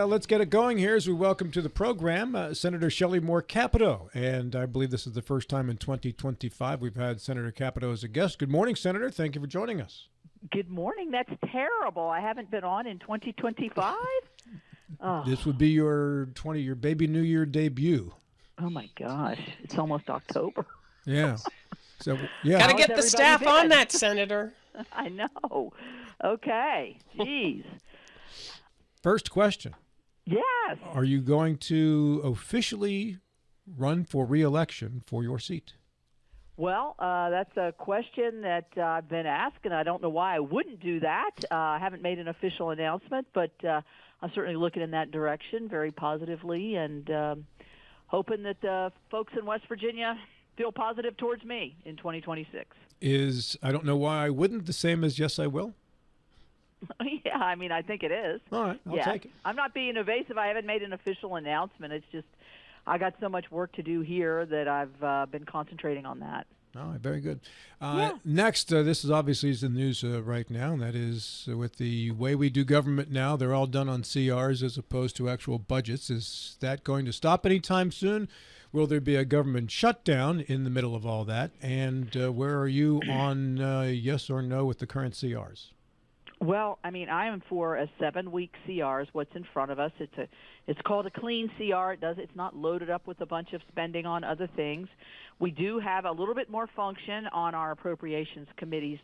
Let's get it going here as we welcome to the program Senator Shelley Capito. And I believe this is the first time in 2025 we've had Senator Capito as a guest. Good morning, Senator. Thank you for joining us. Good morning. That's terrible. I haven't been on in 2025. Oh. This would be your baby New Year debut. Oh, my gosh. It's almost October. Yeah. So, yeah. Got to get the staff on that, Senator. I know. Okay. Jeez. First question. Yes. Are you going to officially run for re-election for your seat? Well, that's a question that I've been asked, and I don't know why I wouldn't do that. I haven't made an official announcement, but I'm certainly looking in that direction very positively and hoping that folks in West Virginia feel positive towards me in 2026. I don't know why I wouldn't, the same as yes, I will? Yeah, I mean, I think it is. All right, I'll take it. I'm not being evasive. I haven't made an official announcement. It's just I got so much work to do here that I've been concentrating on that. All right, very good. Yeah. Next, this is obviously the news right now, and that is with the way we do government now, they're all done on CRs as opposed to actual budgets. Is that going to stop anytime soon? Will there be a government shutdown in the middle of all that? And where are you on yes or no with the current CRs? Well, I mean, I am for a 7-week CR is what's in front of us. It's called a clean CR. It's not loaded up with a bunch of spending on other things. We do have a little bit more function on our appropriations committees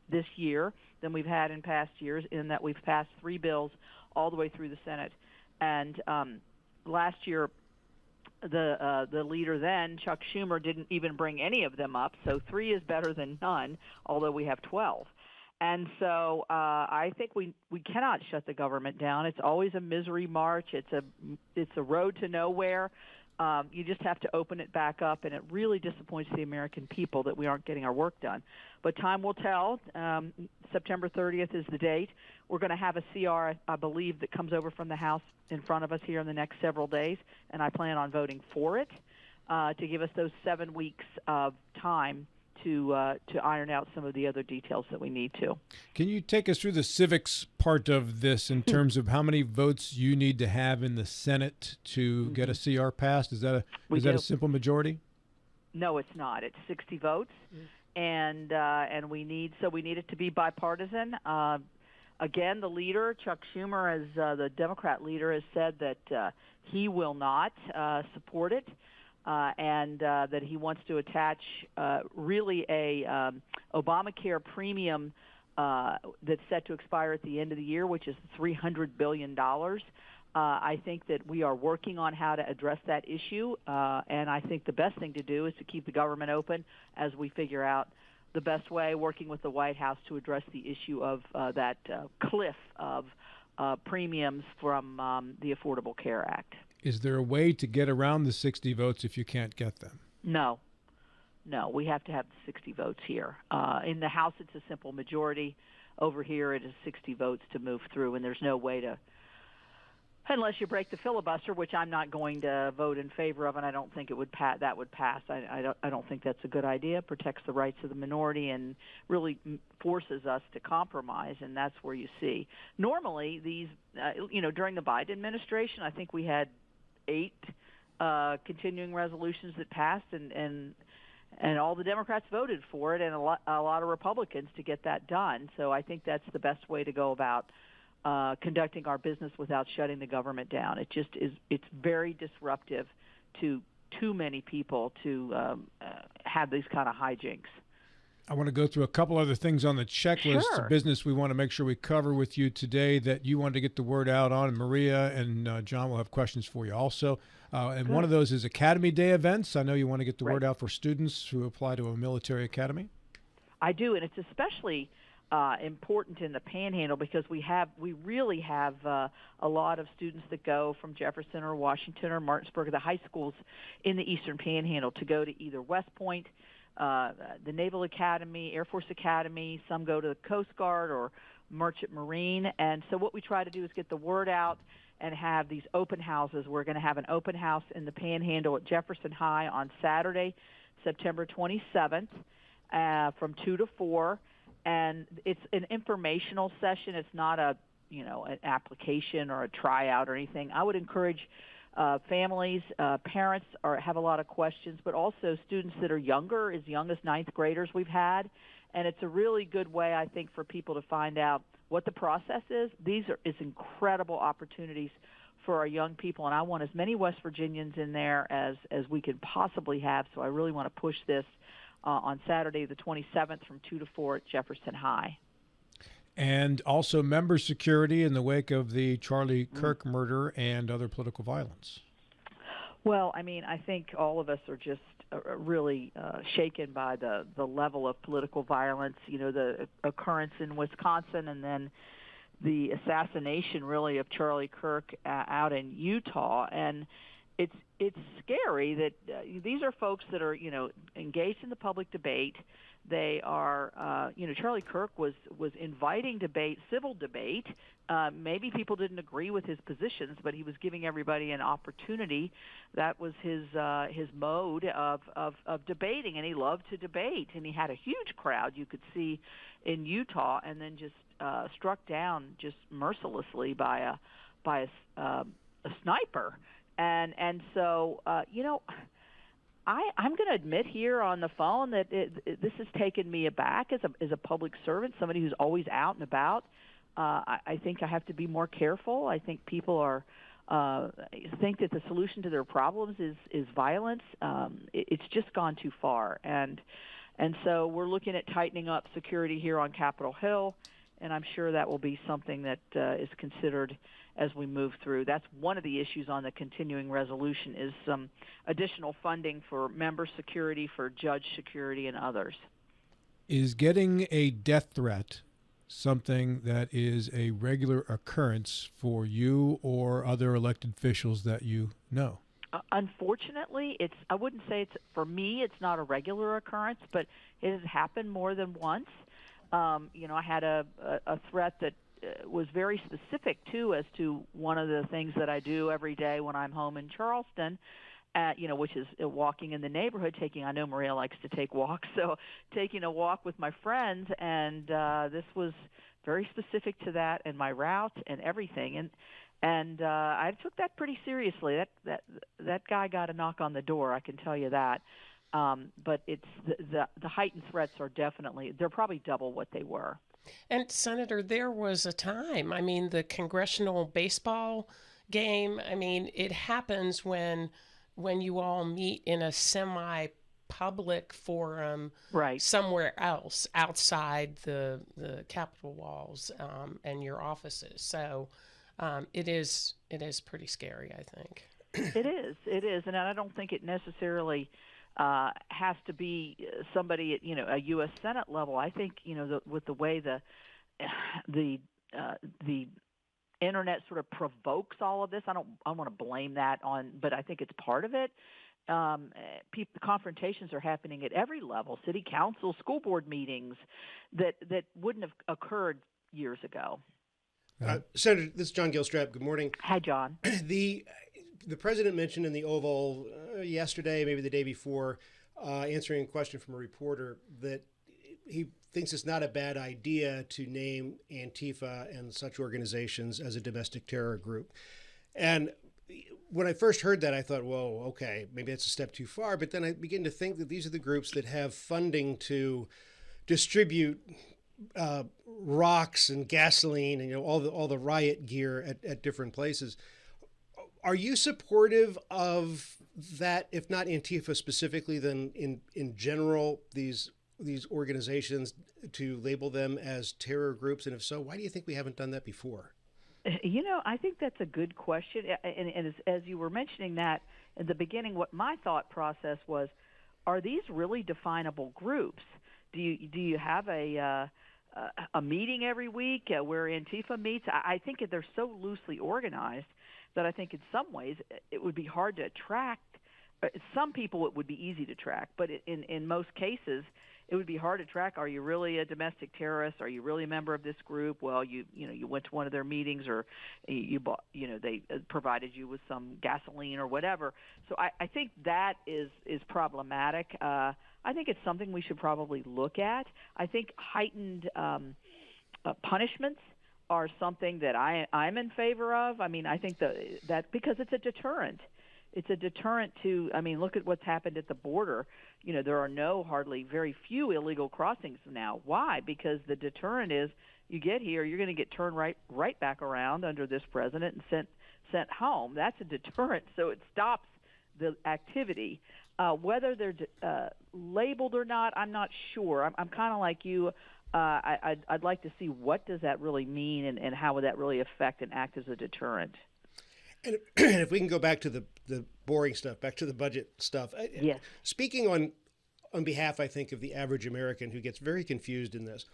this year than we've had in past years, in that we've passed 3 bills all the way through the Senate. And last year, the leader then, Chuck Schumer, didn't even bring any of them up. So 3 is better than none, although we have 12. And so I think we cannot shut the government down. It's always a misery march. It's a road to nowhere. You just have to open it back up, and it really disappoints the American people that we aren't getting our work done. But time will tell. September 30th is the date. We're going to have a CR, I believe, that comes over from the House in front of us here in the next several days, and I plan on voting for it to give us those 7 weeks of time to iron out some of the other details that we need to. Can you take us through the civics part of this in terms of how many votes you need to have in the Senate to get a CR passed? Is that a simple majority? No, it's not. It's 60 votes, and we need it to be bipartisan. Again, the leader, Chuck Schumer, as the Democrat leader, has said that he will not support it. And that he wants to attach really a Obamacare premium that's set to expire at the end of the year, which is $300 billion. I think that we are working on how to address that issue, and I think the best thing to do is to keep the government open as we figure out the best way, working with the White House to address the issue of that cliff of premiums from the Affordable Care Act. Is there a way to get around the 60 votes if you can't get them? No, we have to have the 60 votes here. In the House, it's a simple majority. Over here, it is 60 votes to move through, and there's no way to, unless you break the filibuster, which I'm not going to vote in favor of, and I don't think it would that would pass. I don't think that's a good idea. It protects the rights of the minority and really forces us to compromise, and that's where you see. Normally, these, during the Biden administration, I think we had 8 continuing resolutions that passed, and all the Democrats voted for it, and a lot of Republicans to get that done. So I think that's the best way to go about conducting our business without shutting the government down. It just is. It's very disruptive to too many people to have these kind of hijinks. I want to go through a couple other things on the checklist of business we want to make sure we cover with you today that you want to get the word out on. And Maria and John will have questions for you also. And one of those is Academy Day events. I know you want to get the word out for students who apply to a military academy. I do, and it's especially important in the Panhandle because we really have a lot of students that go from Jefferson or Washington or Martinsburg, the high schools in the Eastern Panhandle, to go to either West Point, the Naval Academy, Air Force Academy. Some go to the Coast Guard or Merchant Marine. And so what we try to do is get the word out and have these open houses. We're going to have an open house in the Panhandle at Jefferson High on Saturday, September 27th from 2 to 4. And it's an informational session. It's not a an application or a tryout or anything. I would encourage families, parents have a lot of questions, but also students that are younger, as young as ninth graders we've had. And it's a really good way, I think, for people to find out what the process is. These are incredible opportunities for our young people, and I want as many West Virginians in there as we can possibly have. So I really want to push this on Saturday the 27th from 2 to 4 at Jefferson High. And also member security in the wake of the Charlie Kirk murder and other political violence. Well, I mean, I think all of us are just really shaken by the level of political violence, the occurrence in Wisconsin and then the assassination, really, of Charlie Kirk out in Utah. And it's scary that these are folks that are, engaged in the public debate. They are, Charlie Kirk was inviting debate, civil debate. Maybe people didn't agree with his positions, but he was giving everybody an opportunity. That was his mode of debating, and he loved to debate. And he had a huge crowd you could see in Utah, and then just struck down just mercilessly by a sniper. And so I'm going to admit here on the phone that this has taken me aback as a public servant, somebody who's always out and about. I think I have to be more careful. I think people think that the solution to their problems is violence. It's just gone too far, and so we're looking at tightening up security here on Capitol Hill, and I'm sure that will be something that is considered as we move through. That's one of the issues on the continuing resolution is some additional funding for member security, for judge security, and others. Is getting a death threat something that is a regular occurrence for you or other elected officials that you know? Unfortunately, I wouldn't say for me, it's not a regular occurrence, but it has happened more than once. I had a threat that was very specific, too, as to one of the things that I do every day when I'm home in Charleston, which is walking in the neighborhood, I know Maria likes to take walks, so taking a walk with my friends, and this was very specific to that and my route and everything. And I took that pretty seriously. That guy got a knock on the door, I can tell you that. But it's the heightened threats they're probably double what they were. And Senator, there was a time, the congressional baseball game, it happens when you all meet in a semi-public forum, right, somewhere else outside the Capitol walls and your offices. So it is pretty scary, I think. It is, and I don't think it necessarily has to be somebody at a U.S. Senate level. I think with the way the internet sort of provokes all of this, I want to blame that on, but I think it's part of it. Confrontations are happening at every level: city council, school board meetings, that wouldn't have occurred years ago. Senator, this is John Gilstrap. Good morning. Hi, John. The president mentioned in the Oval yesterday, maybe the day before, answering a question from a reporter, that he thinks it's not a bad idea to name Antifa and such organizations as a domestic terror group. And when I first heard that, I thought, whoa, okay, maybe that's a step too far. But then I began to think that these are the groups that have funding to distribute rocks and gasoline and all the riot gear at different places. Are you supportive of that, if not Antifa specifically, then in general, these organizations, to label them as terror groups? And if so, why do you think we haven't done that before? I think that's a good question. And as you were mentioning that in the beginning, what my thought process was, are these really definable groups? Do you have a meeting every week where Antifa meets? I think they're so loosely organized that I think in some ways it would be hard to attract. Some people it would be easy to track, but in most cases it would be hard to track. Are you really a domestic terrorist? Are you really a member of this group? Well, you went to one of their meetings, or you bought, they provided you with some gasoline or whatever. So I think that is problematic. I think it's something we should probably look at. I think heightened punishments are something that I'm in favor of. I mean, I think that because it's a deterrent. It's a deterrent to, I mean, look at what's happened at the border. There are very few illegal crossings now. Why? Because the deterrent is you get here, you're going to get turned right back around under this president and sent home. That's a deterrent, so it stops the activity. Whether they're labeled or not, I'm not sure. I'm kind of like you. I'd like to see what does that really mean and how would that really affect and act as a deterrent. And if we can go back to the boring stuff, back to the budget stuff. Yes. Speaking on behalf, I think, of the average American who gets very confused in this.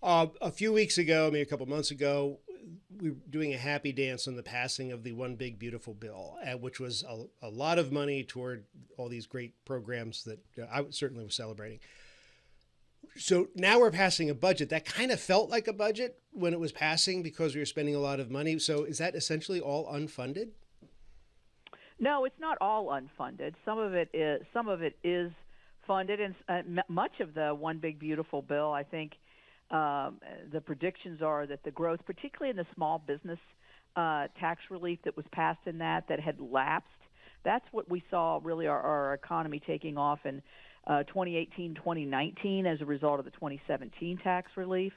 A few weeks ago, maybe a couple months ago, we were doing a happy dance on the passing of the One Big Beautiful Bill, which was a lot of money toward all these great programs that I certainly was celebrating. So now we're passing a budget that kind of felt like a budget when it was passing because we were spending a lot of money. So is that essentially all unfunded? No, it's not all unfunded. Some of it is funded, and much of the One Big Beautiful Bill, I think, the predictions are that the growth, particularly in the small business tax relief that was passed in that had lapsed, that's what we saw really our economy taking off in 2018, 2019 as a result of the 2017 tax relief,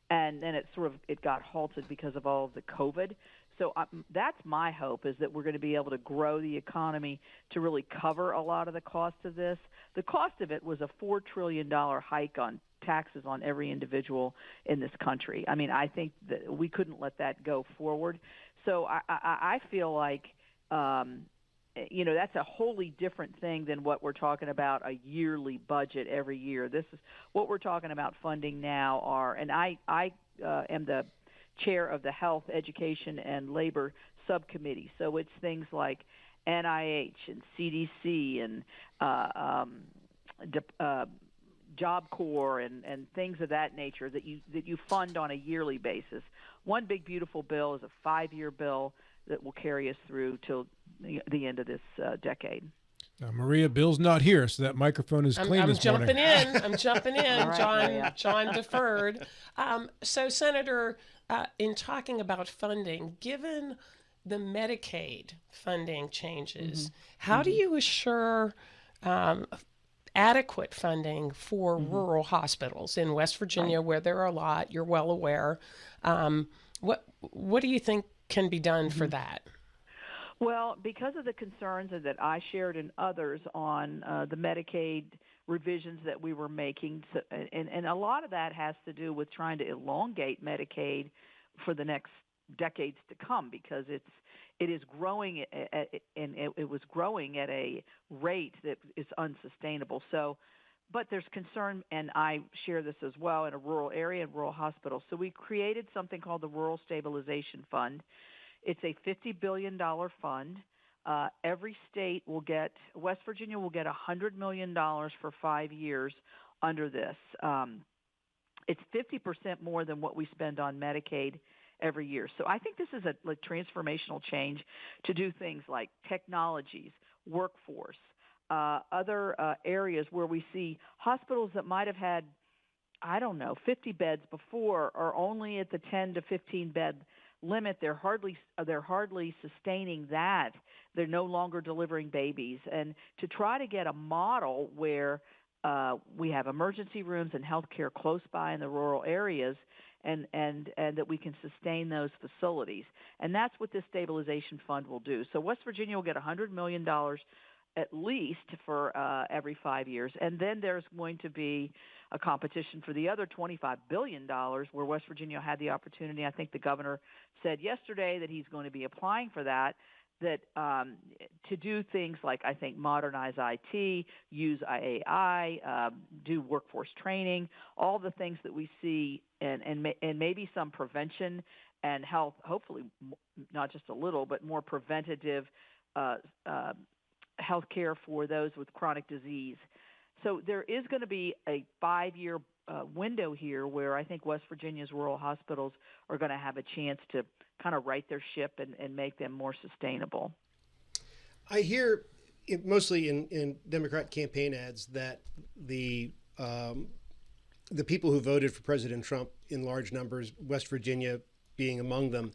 and then it got halted because of all of the COVID. So that's my hope, is that we're going to be able to grow the economy to really cover a lot of the cost of this. The cost of it was a $4 trillion hike on taxes on every individual in this country. I mean, I think that we couldn't let that go forward. So I feel like that's a wholly different thing than what we're talking about, a yearly budget every year. This is what we're talking about funding now and I am the chair of the Health, Education, and Labor Subcommittee. So it's things like NIH and CDC and Job Corps and things of that nature that you fund on a yearly basis. One Big Beautiful Bill is a 5-year bill that will carry us through till the end of this decade. Now, Maria, Bill's not here, so that microphone is clean this morning. I'm jumping in. Right, John deferred. So, Senator, in talking about funding, given the Medicaid funding changes, how do you assure adequate funding for rural hospitals in West Virginia, where there are a lot? You're well aware. What do you think can be done for that? Well, because of the concerns that I shared and others on the Medicaid revisions that we were making, and a lot of that has to do with trying to elongate Medicaid for the next decades to come, because it is growing and it was growing at a rate that is unsustainable. So, but there's concern, and I share this as well, in a rural area and rural hospitals. So we created something called the Rural Stabilization Fund. It's a $50 billion fund. Every state will get, West Virginia will get $100 million for 5 years under this. It's 50% more than what we spend on Medicaid every year. So I think this is a transformational change to do things like technologies, workforce, other areas where we see hospitals that might have had, 50 beds before are only at the 10 to 15 bed limit. They're hardly sustaining that. They're no longer delivering babies. And to try to get a model where we have emergency rooms and healthcare close by in the rural areas, and that we can sustain those facilities. And that's what this stabilization fund will do. So West Virginia will get $100 million at least for every 5 years. And then there's going to be a competition for the other $25 billion where West Virginia had the opportunity. I think the governor said yesterday that he's going to be applying for that to do things like, I think, modernize IT, use AI, do workforce training, all the things that we see, and maybe some prevention and health, hopefully not just a little, but more preventative health care for those with chronic disease. So there is going to be a 5-year window here where I think West Virginia's rural hospitals are going to have a chance to kind of right their ship and make them more sustainable. I hear mostly in Democrat campaign ads that the people who voted for President Trump in large numbers, West Virginia, being among them,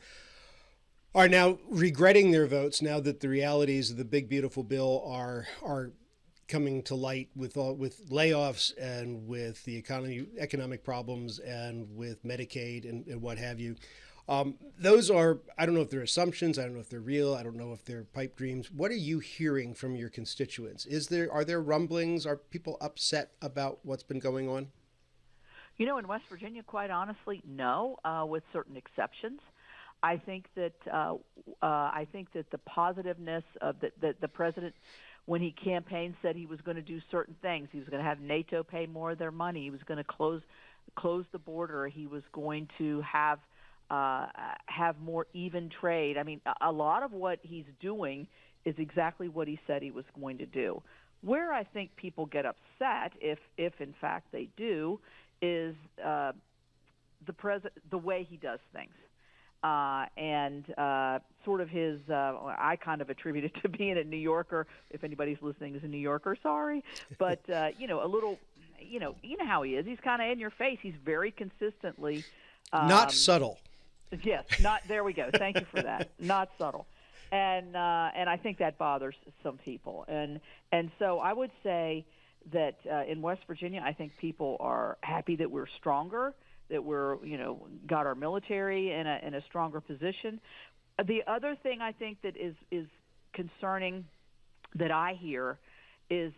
are now regretting their votes now that the realities of the big beautiful bill are coming to light with layoffs and with the economic problems and with Medicaid and what have you. Those are, I don't know if they're assumptions, I don't know if they're real, I don't know if they're pipe dreams. What are you hearing from your constituents? Are there rumblings? Are people upset about what's been going on? You know, in West Virginia, quite honestly, no, with certain exceptions. I think that the positiveness of the president, when he campaigned, said he was going to do certain things. He was going to have NATO pay more of their money. He was going to close the border. He was going to have more even trade. I mean, a lot of what he's doing is exactly what he said he was going to do. Where I think people get upset, if in fact they do, is the way he does things. And sort of his, I kind of attribute it to being a New Yorker. If anybody's listening is a New Yorker, sorry. But, a little, you know how he is. He's kind of in your face. He's very consistently. Not subtle. Yes, there we go. Thank you for that. Not subtle. And I think that bothers some people. And so I would say that in West Virginia, I think people are happy that we're stronger, that we're, got our military in a stronger position. The other thing I think that is concerning that I hear is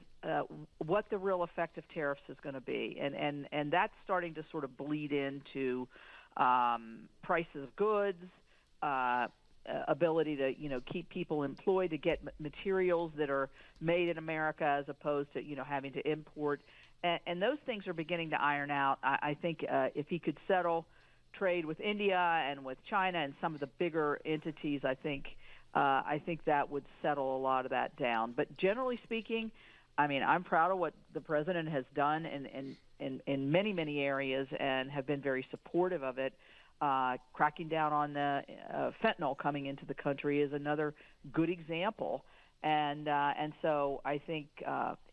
what the real effect of tariffs is going to be, and that's starting to sort of bleed into prices of goods, ability to keep people employed, to get materials that are made in America as opposed to having to import. And those things are beginning to iron out. I think if he could settle trade with India and with China and some of the bigger entities, I think that would settle a lot of that down. But generally speaking, I mean, I'm proud of what the president has done in many, many areas and have been very supportive of it. Cracking down on the fentanyl coming into the country is another good example. And so I think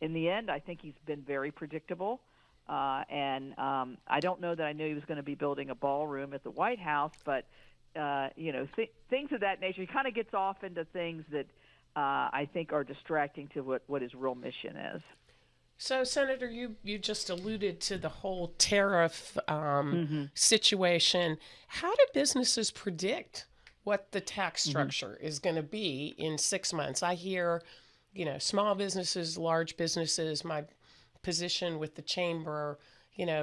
in the end, I think he's been very predictable. And I don't know that I knew he was going to be building a ballroom at the White House, but, things of that nature. He kind of gets off into things that I think are distracting to what his real mission is. So, Senator, you just alluded to the whole tariff situation. How do businesses predict what the tax structure is going to be in 6 months? I hear, small businesses, large businesses, my position with the chamber,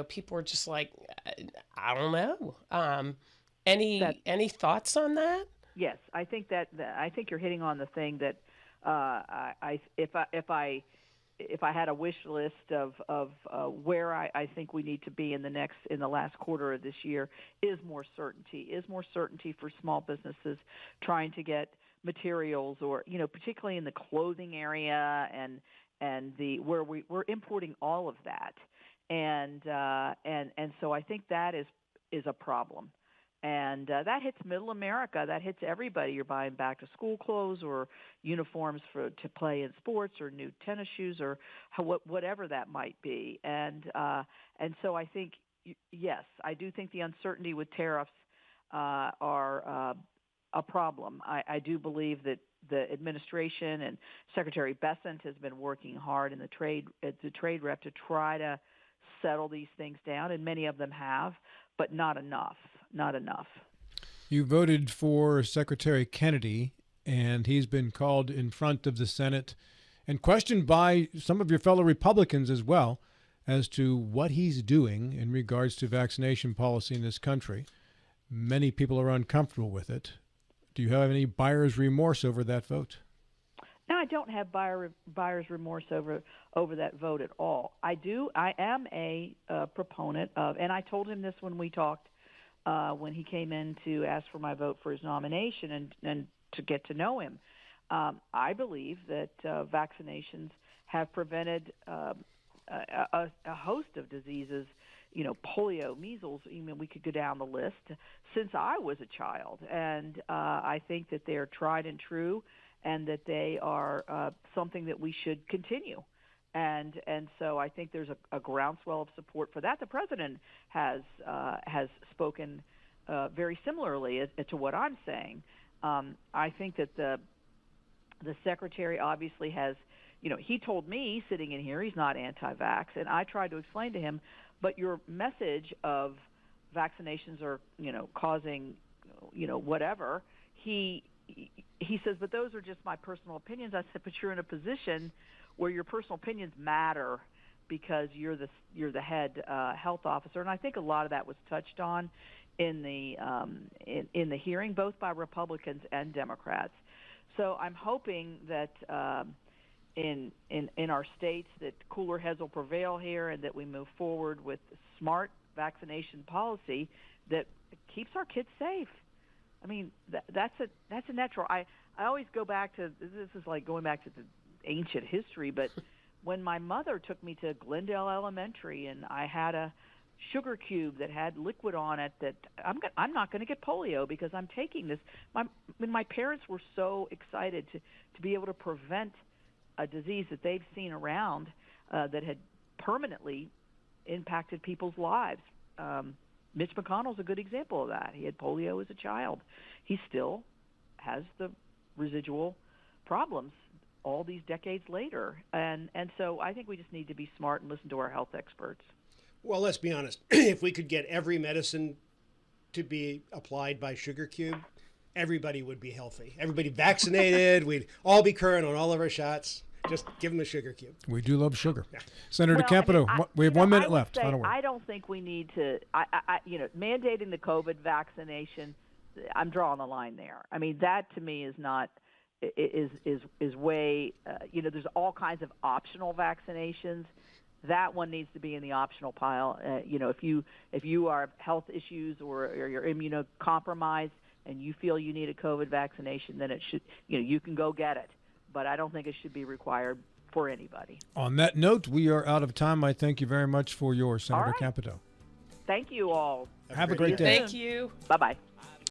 people are just like, I don't know. Any thoughts on that? Yes, I think I think you're hitting on the thing that if I had a wish list of where I think we need to be in the last quarter of this year is more certainty for small businesses trying to get materials, or particularly in the clothing area and where we're importing all of that, and so I think that is a problem. And that hits middle America. That hits everybody. You're buying back-to-school clothes or uniforms to play in sports, or new tennis shoes, or whatever that might be. And so I think, yes, I do think the uncertainty with tariffs are a problem. I do believe that the administration and Secretary Bessent has been working hard in the trade rep to try to settle these things down, and many of them have, but not enough. Not enough. You voted for Secretary Kennedy, and he's been called in front of the Senate and questioned by some of your fellow Republicans as well as to what he's doing in regards to vaccination policy in this country. Many people are uncomfortable with it. Do you have any buyer's remorse over that vote? No, I don't have buyer's remorse over that vote at all. I am a proponent of, and I told him this when we talked, when he came in to ask for my vote for his nomination and to get to know him. I believe that vaccinations have prevented a host of diseases, polio, measles, we could go down the list, since I was a child. And I think that they're tried and true, and that they are something that we should continue. And so I think there's a groundswell of support for that. The president has spoken very similarly to what I'm saying. I think that the secretary obviously has, he told me sitting in here he's not anti-vax, and I tried to explain to him, but your message of vaccinations are, causing, whatever. He says, but those are just my personal opinions. I said, but you're in a position where your personal opinions matter because you're the head health officer, and I think a lot of that was touched on in the hearing, both by Republicans and Democrats. So I'm hoping that in our states that cooler heads will prevail here, and that we move forward with smart vaccination policy that keeps our kids safe. I mean, that's a natural. I always go back to, this is like going back to the ancient history, but when my mother took me to Glendale Elementary and I had a sugar cube that had liquid on it, that I'm not going to get polio because I'm taking this. My parents were so excited to be able to prevent a disease that they've seen around that had permanently impacted people's lives. Mitch McConnell's a good example of that. He had polio as a child. He still has the residual problems all these decades later. And so I think we just need to be smart and listen to our health experts. Well, let's be honest. If we could get every medicine to be applied by sugar cube, everybody would be healthy. Everybody vaccinated. We'd all be current on all of our shots. Just give them a sugar cube. We do love sugar. Yeah. Senator Capito, we have 1 minute left. I don't think we need to, mandating the COVID vaccination, I'm drawing the line there. I mean, that to me is not, is way, there's all kinds of optional vaccinations. That one needs to be in the optional pile. If you are health issues or you're immunocompromised and you feel you need a COVID vaccination, then it should, you can go get it. But I don't think it should be required for anybody. On that note, we are out of time. I thank you very much for yours, Senator Capito. Thank you all. Have a great day. Thank you. Bye-bye.